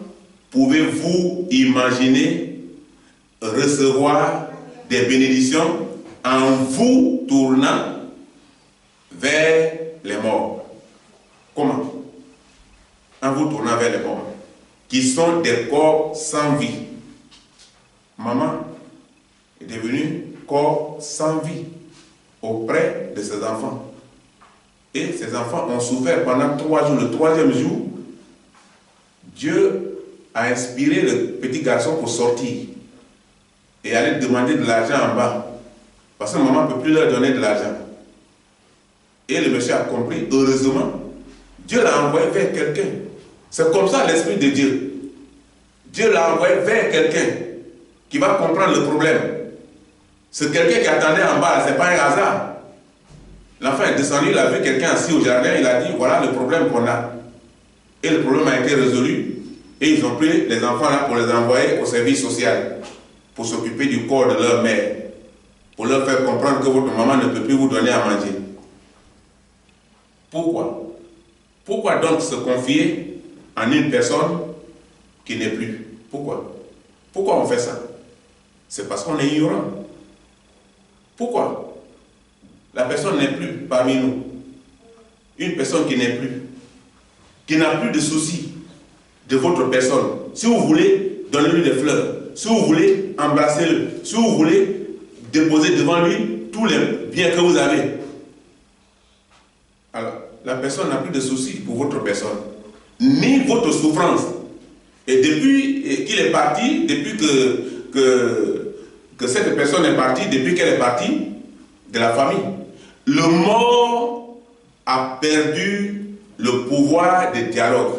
pouvez-vous imaginer recevoir des bénédictions en vous tournant vers les morts? Comment? En vous tournant vers les morts, qui sont des corps sans vie. Maman est devenue corps sans vie auprès de ses enfants. Et ses enfants ont souffert pendant 3 jours. Le 3e jour, Dieu a inspiré le petit garçon pour sortir et aller demander de l'argent en bas. Parce que maman ne peut plus leur donner de l'argent. Et le monsieur a compris, heureusement, Dieu l'a envoyé vers quelqu'un. C'est comme ça l'Esprit de Dieu. Dieu l'a envoyé vers quelqu'un qui va comprendre le problème. C'est quelqu'un qui attendait en bas, ce n'est pas un hasard. L'enfant est descendu, il a vu quelqu'un assis au jardin, il a dit, voilà le problème qu'on a. Et le problème a été résolu. Et ils ont pris les enfants là pour les envoyer au service social, pour s'occuper du corps de leur mère, pour leur faire comprendre que votre maman ne peut plus vous donner à manger. Pourquoi? Pourquoi donc se confier en une personne qui n'est plus? Pourquoi? Pourquoi on fait ça? C'est parce qu'on est ignorant. Pourquoi? La personne n'est plus parmi nous. Une personne qui n'est plus, qui n'a plus de soucis de votre personne. Si vous voulez, donnez-lui des fleurs. Si vous voulez, embrassez-le. Si vous voulez, déposez devant lui tous les biens que vous avez. Alors, la personne n'a plus de soucis pour votre personne, ni votre souffrance. Et depuis qu'il est parti, depuis que cette personne est partie, depuis qu'elle est partie de la famille, le mort a perdu le pouvoir de dialogue.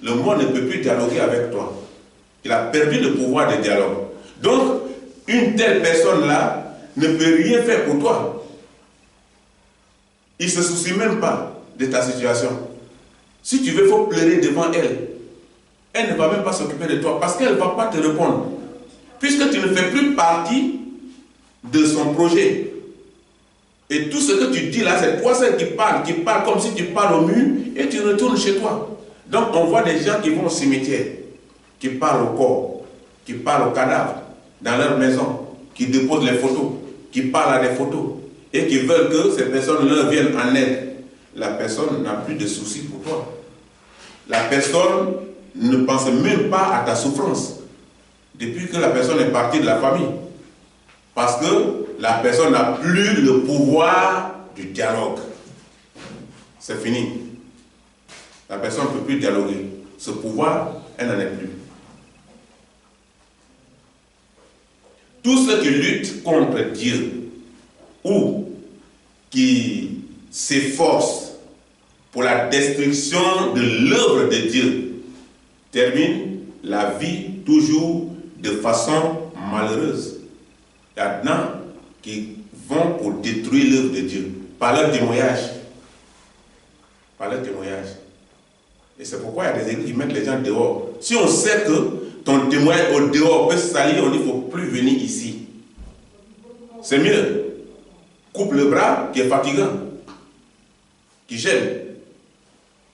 Le mort ne peut plus dialoguer avec toi. Il a perdu le pouvoir de dialogue. Donc, une telle personne-là ne peut rien faire pour toi. Il ne se soucie même pas de ta situation. Si tu veux, il faut pleurer devant elle. Elle ne va même pas s'occuper de toi parce qu'elle ne va pas te répondre. Puisque tu ne fais plus partie de son projet. Et tout ce que tu dis là, c'est toi seul qui parle comme si tu parles au mur et tu retournes chez toi. Donc on voit des gens qui vont au cimetière, qui parlent au corps, qui parlent au cadavre, dans leur maison, qui déposent les photos, qui parlent à des photos et qui veulent que ces personnes leur viennent en aide. La personne n'a plus de soucis pour toi. La personne ne pense même pas à ta souffrance depuis que la personne est partie de la famille. Parce que la personne n'a plus le pouvoir du dialogue. C'est fini. La personne ne peut plus dialoguer. Ce pouvoir, elle n'en est plus. Tous ceux qui luttent contre Dieu ou qui s'efforcent pour la destruction de l'œuvre de Dieu terminent la vie toujours de façon malheureuse. Il y en a qui vont pour détruire l'œuvre de Dieu par leur témoignage. Par leur témoignage. Et c'est pourquoi il y a des églises qui mettent les gens dehors. Si on sait que ton témoignage au dehors peut salir, on dit qu'il ne faut plus venir ici. C'est mieux. Coupe le bras qui est fatigant, qui gêne.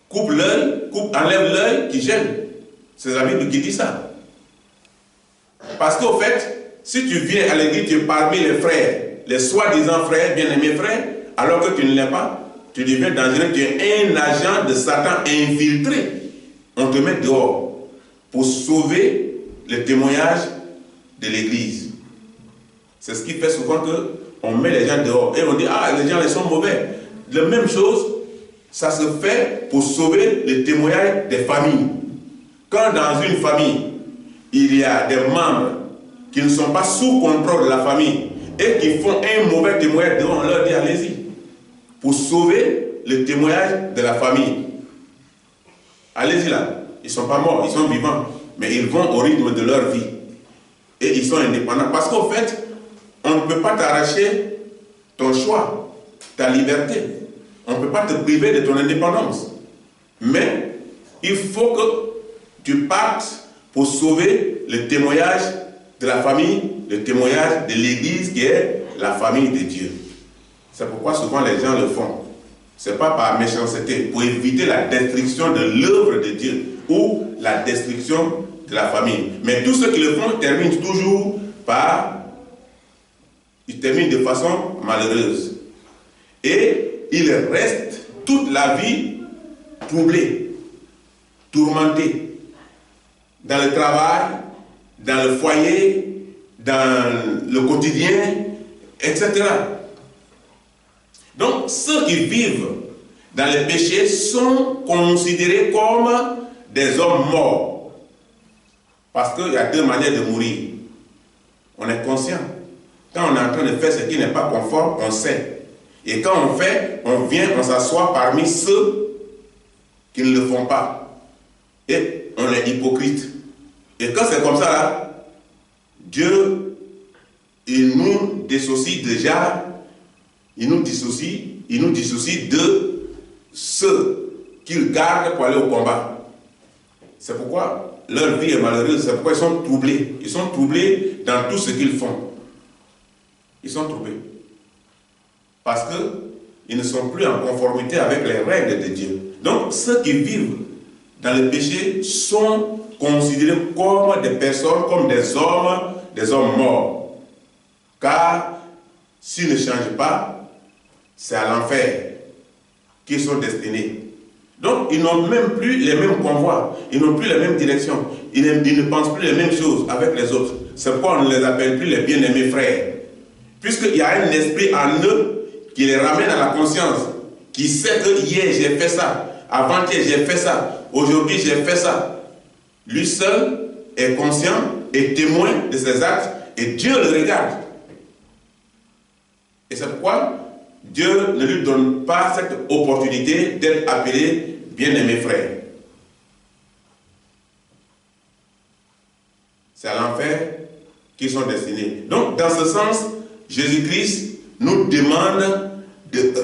Coupe l'œil, enlève l'œil qui gêne. C'est la Bible qui dit ça. Parce qu'au fait, si tu viens à l'église, tu es parmi les frères, les soi-disant frères, bien-aimés frères, alors que tu ne l'es pas, tu deviens dangereux, tu es un agent de Satan infiltré. On te met dehors pour sauver le témoignage de l'église. C'est ce qui fait souvent qu'on met les gens dehors et on dit, ah, les gens ils sont mauvais. La même chose, ça se fait pour sauver le témoignage des familles. Quand dans une famille, il y a des membres qui ne sont pas sous contrôle de la famille et qui font un mauvais témoignage dehors, on leur dit, allez-y. Pour sauver le témoignage de la famille. Allez-y là. Ils ne sont pas morts, ils sont vivants. Mais ils vont au rythme de leur vie. Et ils sont indépendants. Parce qu'au fait, on ne peut pas t'arracher ton choix, ta liberté. On ne peut pas te priver de ton indépendance. Mais il faut que tu partes pour sauver le témoignage de la famille, le témoignage de l'Église qui est la famille de Dieu. C'est pourquoi souvent les gens le font. Ce n'est pas par méchanceté, pour éviter la destruction de l'œuvre de Dieu ou la destruction de la famille. Mais tous ceux qui le font terminent toujours ils terminent de façon malheureuse. Et ils restent toute la vie troublés, tourmentés, dans le travail, dans le foyer, dans le quotidien, etc. Donc, ceux qui vivent dans les péchés sont considérés comme des hommes morts. Parce qu'il y a deux manières de mourir. On est conscient. Quand on est en train de faire ce qui n'est pas conforme, on sait. Et quand on fait, on vient, on s'assoit parmi ceux qui ne le font pas. Et on est hypocrite. Et quand c'est comme ça, là, Dieu, il nous dissocie déjà il nous dissocie de ceux qu'ils gardent pour aller au combat. C'est pourquoi leur vie est malheureuse, c'est pourquoi ils sont troublés. Ils sont troublés dans tout ce qu'ils font. Ils sont troublés. Parce qu'ils ne sont plus en conformité avec les règles de Dieu. Donc ceux qui vivent dans le péché sont considérés comme des personnes, comme des hommes morts. Car s'ils ne changent pas, c'est à l'enfer qu'ils sont destinés. Donc ils n'ont même plus les mêmes convois, ils n'ont plus les mêmes directions, ils ne pensent plus les mêmes choses avec les autres. C'est pourquoi on ne les appelle plus les bien-aimés frères. Puisqu'il y a un esprit en eux qui les ramène à la conscience, qui sait que hier j'ai fait ça, avant-hier j'ai fait ça, aujourd'hui j'ai fait ça. Lui seul est conscient et témoin de ses actes et Dieu le regarde. Et c'est pourquoi Dieu ne lui donne pas cette opportunité d'être appelé bien-aimé frère. C'est à l'enfer qu'ils sont destinés. Donc, dans ce sens, Jésus-Christ nous demande de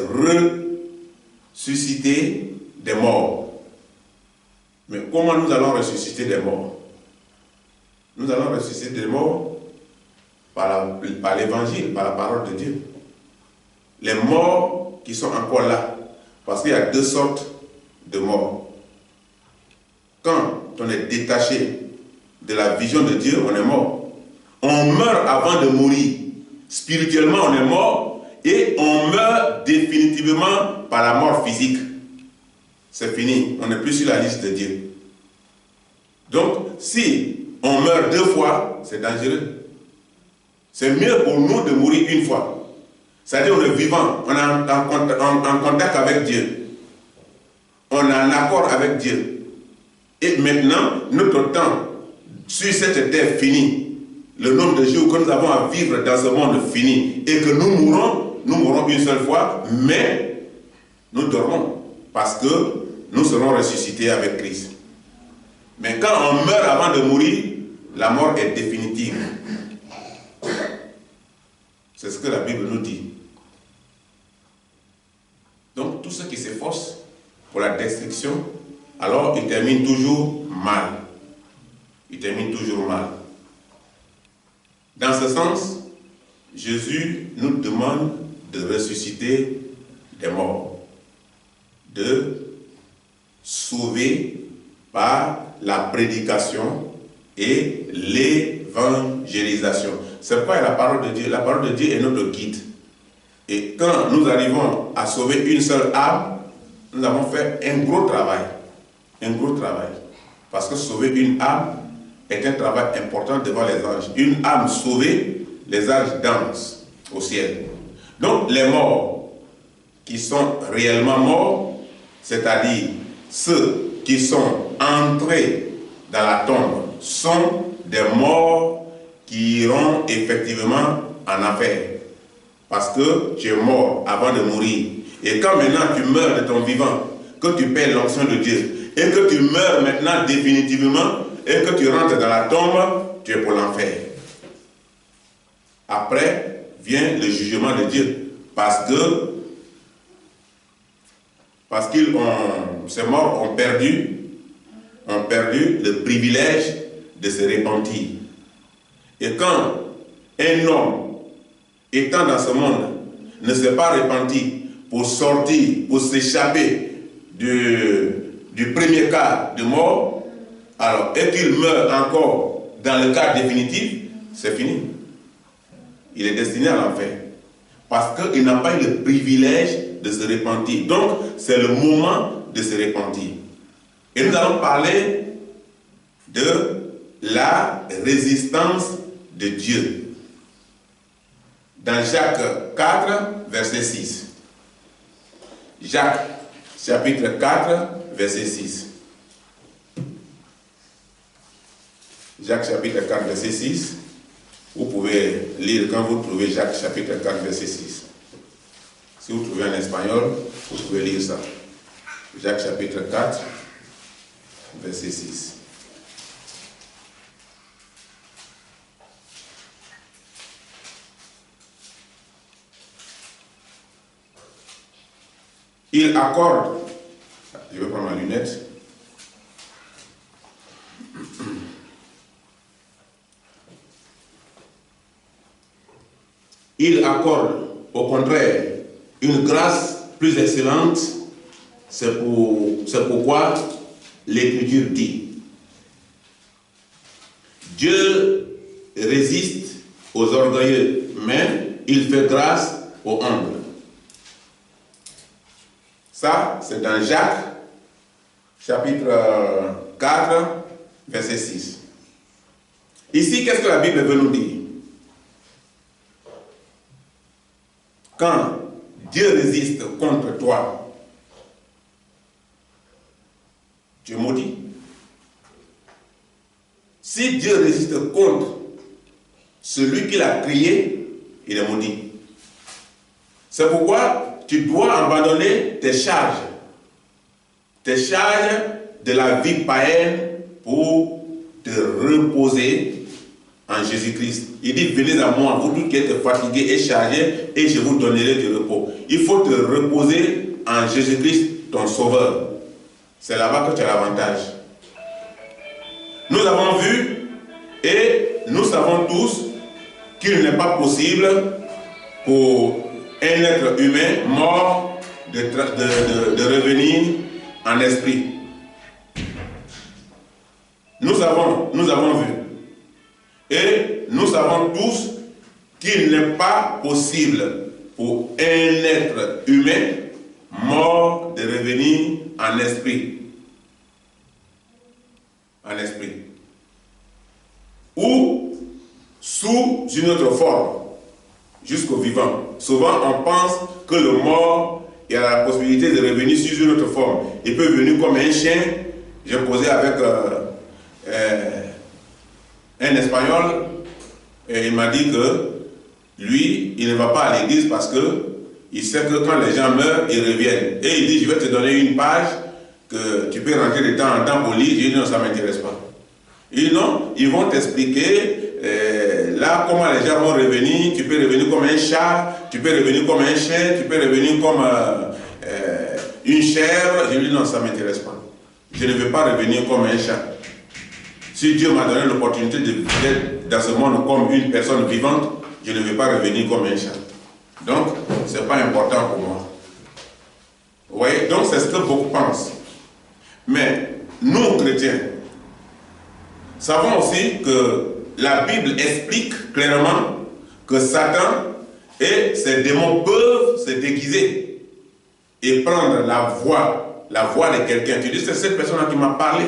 ressusciter des morts. Mais comment nous allons ressusciter des morts? Nous allons ressusciter des morts par l'évangile, par la parole de Dieu. Les morts qui sont encore là, parce qu'il y a deux sortes de morts. Quand on est détaché de la vision de Dieu, on est mort. On meurt avant de mourir. Spirituellement, on est mort et on meurt définitivement par la mort physique. C'est fini, on n'est plus sur la liste de Dieu. Donc, si on meurt deux fois, c'est dangereux. C'est mieux pour nous de mourir une fois. C'est-à-dire on est vivant, on est en contact avec Dieu. On est en accord avec Dieu. Et maintenant, notre temps sur cette terre fini. Le nombre de jours que nous avons à vivre dans ce monde fini. Et que nous mourrons une seule fois, mais nous dormons. Parce que nous serons ressuscités avec Christ. Mais quand on meurt avant de mourir, la mort est définitive. C'est ce que la Bible nous dit. Donc, tous ceux qui s'efforcent pour la destruction, alors ils terminent toujours mal. Ils terminent toujours mal. Dans ce sens, Jésus nous demande de ressusciter des morts, de sauver par la prédication et l'évangélisation. C'est quoi la parole de Dieu? La parole de Dieu est notre guide. Et quand nous arrivons à sauver une seule âme, nous avons fait un gros travail. Un gros travail. Parce que sauver une âme est un travail important devant les anges. Une âme sauvée, les anges dansent au ciel. Donc les morts qui sont réellement morts, c'est-à-dire ceux qui sont entrés dans la tombe, sont des morts qui iront effectivement en enfer. Parce que tu es mort avant de mourir. Et quand maintenant tu meurs de ton vivant, que tu perds l'onction de Dieu, et que tu meurs maintenant définitivement, et que tu rentres dans la tombe, tu es pour l'enfer. Après vient le jugement de Dieu. Parce que ces morts ont perdu le privilège de se repentir. Et quand un homme étant dans ce monde ne s'est pas repenti pour sortir, pour s'échapper du premier cas de mort, alors, et qu'il meurt encore dans le cas définitif, c'est fini. Il est destiné à l'enfer. Parce qu'il n'a pas eu le privilège de se repentir. Donc, c'est le moment de se repentir. Et nous allons parler de la résistance de Dieu. Dans Jacques 4, verset 6. Jacques, chapitre 4, verset 6. Jacques, chapitre 4, verset 6. Vous pouvez lire quand vous trouvez Jacques, chapitre 4, verset 6. Si vous trouvez en espagnol, vous pouvez lire ça. Jacques, chapitre 4, verset 6. Il accorde, je vais prendre ma lunette, il accorde au contraire une grâce plus excellente. C'est pourquoi l'Écriture dit: Dieu résiste aux orgueilleux, mais il fait grâce aux humbles. Ça, c'est dans Jacques, chapitre 4, verset 6. Ici, qu'est-ce que la Bible veut nous dire? Quand Dieu résiste contre toi, tu es maudit. Si Dieu résiste contre celui qui l'a créé, il est maudit. C'est pourquoi tu dois abandonner tes charges de la vie païenne pour te reposer en Jésus-Christ. Il dit: venez à moi, vous tous qui êtes fatigués et chargés, et je vous donnerai du repos. Il faut te reposer en Jésus-Christ, ton Sauveur. C'est là-bas que tu as l'avantage. Nous avons vu et nous savons tous qu'il n'est pas possible pour un être humain mort de revenir en esprit. Nous avons vu. Et nous savons tous qu'il n'est pas possible pour un être humain mort de revenir en esprit. En esprit. Ou sous une autre forme, jusqu'au vivant. Souvent, on pense que le mort a la possibilité de revenir sous une autre forme. Il peut venir comme un chien. J'ai causé avec un Espagnol, et il m'a dit que lui, il ne va pas à l'église parce que il sait que quand les gens meurent, ils reviennent. Et il dit: je vais te donner une page que tu peux rentrer de temps en temps pour lire. J'ai dit: non, ça ne m'intéresse pas. Il dit: non, ils vont t'expliquer là comment les gens vont revenir. Tu peux revenir comme un chat, tu peux revenir comme un chien, tu peux revenir comme une chèvre. J'ai dit: non, ça ne m'intéresse pas. Je ne veux pas revenir comme un chat. Si Dieu m'a donné l'opportunité d'être dans ce monde comme une personne vivante, je ne vais pas revenir comme un chat. Donc, ce n'est pas important pour moi. Vous voyez? Donc, c'est ce que beaucoup pensent. Mais nous, chrétiens, savons aussi que la Bible explique clairement que Satan et ses démons peuvent se déguiser et prendre la voix de quelqu'un. Tu dis: c'est cette personne-là qui m'a parlé.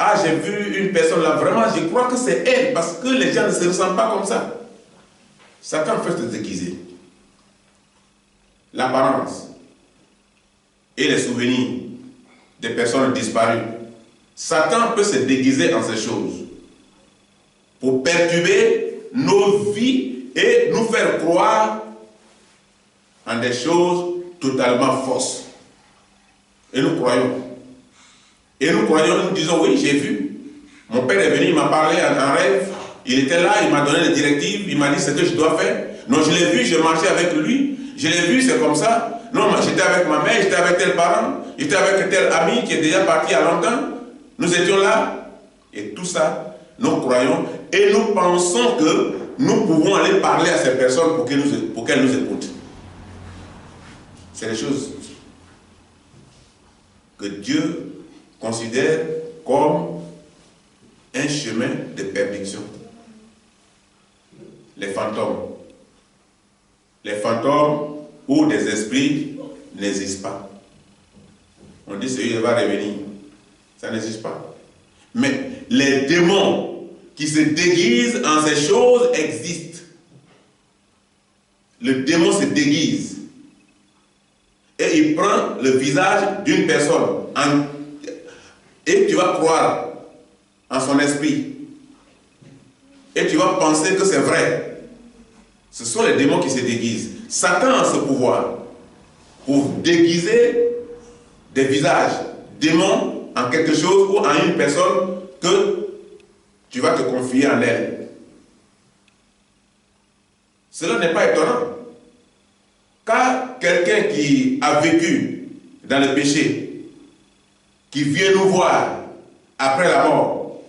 Ah, j'ai vu une personne là, vraiment, je crois que c'est elle, parce que les gens ne se ressemblent pas comme ça. Satan fait se déguiser. L'apparence et les souvenirs des personnes disparues. Satan peut se déguiser en ces choses pour perturber nos vies et nous faire croire en des choses totalement fausses. Et nous croyons. Et nous croyons, nous disons: oui, j'ai vu. Mon père est venu, il m'a parlé en rêve. Il était là, il m'a donné les directives, il m'a dit ce que je dois faire. Non, je l'ai vu, je marchais avec lui. Je l'ai vu, c'est comme ça. Non, j'étais avec ma mère, j'étais avec tel parent, j'étais avec tel ami qui est déjà parti il y a longtemps. Nous étions là. Et tout ça, nous croyons. Et nous pensons que nous pouvons aller parler à ces personnes pour qu'elles nous écoutent. C'est les choses que Dieu considère comme un chemin de perdition. Les fantômes. Les fantômes ou des esprits n'existent pas. On dit: celui-là va revenir. Ça n'existe pas. Mais les démons qui se déguisent en ces choses existent. Le démon se déguise. Et il prend le visage d'une personne. Et tu vas croire en son esprit. Et tu vas penser que c'est vrai. Ce sont les démons qui se déguisent. Satan a ce pouvoir pour déguiser des visages démons en quelque chose ou en une personne que tu vas te confier en elle. Cela n'est pas étonnant. Car quelqu'un qui a vécu dans le péché, qui vient nous voir après la mort,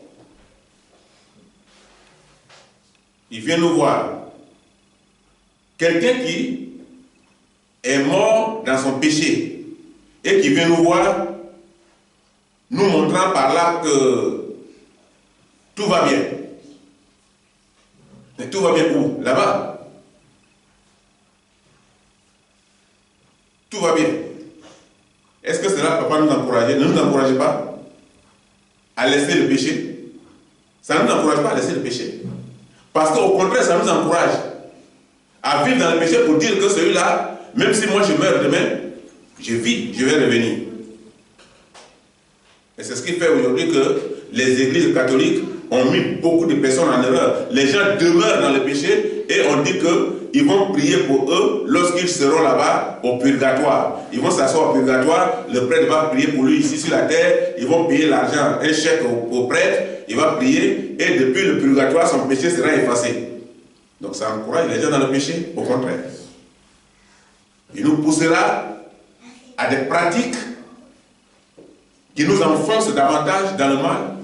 il vient nous voir. Quelqu'un qui est mort dans son péché et qui vient nous voir, nous montrant par là que tout va bien. Mais tout va bien où? Là-bas. Tout va bien. Est-ce que cela ne peut pas nous encourager? Ne nous encouragez pas à laisser le péché. Ça ne nous encourage pas à laisser le péché. Parce qu'au contraire, ça nous encourage à vivre dans le péché pour dire que celui-là, même si moi je meurs demain, je vis, je vais revenir. Et c'est ce qui fait aujourd'hui que les églises catholiques ont mis beaucoup de personnes en erreur. Les gens demeurent dans le péché et on dit qu'ils vont prier pour eux lorsqu'ils seront là-bas au purgatoire. Ils vont s'asseoir au purgatoire, le prêtre va prier pour lui ici sur la terre, ils vont payer l'argent, un chèque au prêtre, il va prier et depuis le purgatoire, son péché sera effacé. Donc ça encourage les gens dans le péché, au contraire. Il nous poussera à des pratiques qui nous enfoncent davantage dans le mal.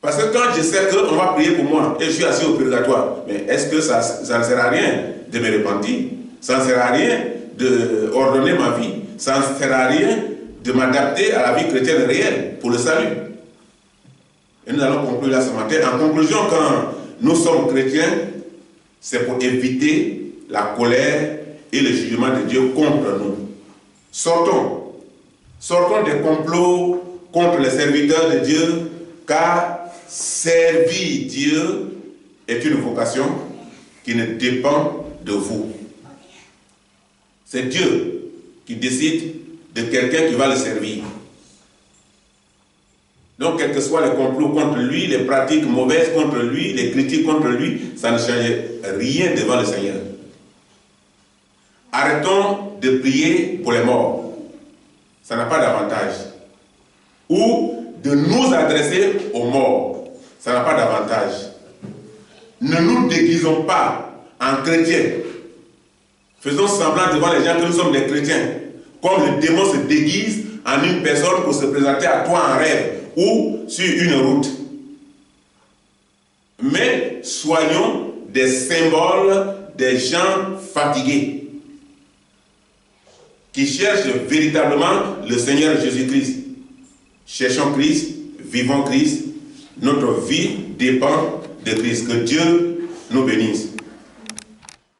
Parce que quand je sais qu'on va prier pour moi et je suis assis au purgatoire, mais est-ce que ça ne sert à rien de me repentir? Ça ne sert à rien d'ordonner ma vie? Ça ne sert à rien de m'adapter à la vie chrétienne réelle pour le salut? Et nous allons conclure là ce matin. En conclusion, quand nous sommes chrétiens, c'est pour éviter la colère et le jugement de Dieu contre nous. Sortons des complots contre les serviteurs de Dieu, car servir Dieu est une vocation qui ne dépend de vous. C'est Dieu qui décide de quelqu'un qui va le servir. Donc, quels que soient les complots contre lui, les pratiques mauvaises contre lui, les critiques contre lui, ça ne change rien devant le Seigneur. Arrêtons de prier pour les morts. Ça n'a pas d'avantage. Ou de nous adresser aux morts. Ça n'a pas d'avantage. Ne nous déguisons pas en chrétiens. Faisons semblant devant les gens que nous sommes des chrétiens. Comme le démon se déguise en une personne pour se présenter à toi en rêve ou sur une route. Mais soyons des symboles des gens fatigués qui cherchent véritablement le Seigneur Jésus-Christ. Cherchons Christ, vivons Christ, notre vie dépend de Christ. Que Dieu nous bénisse.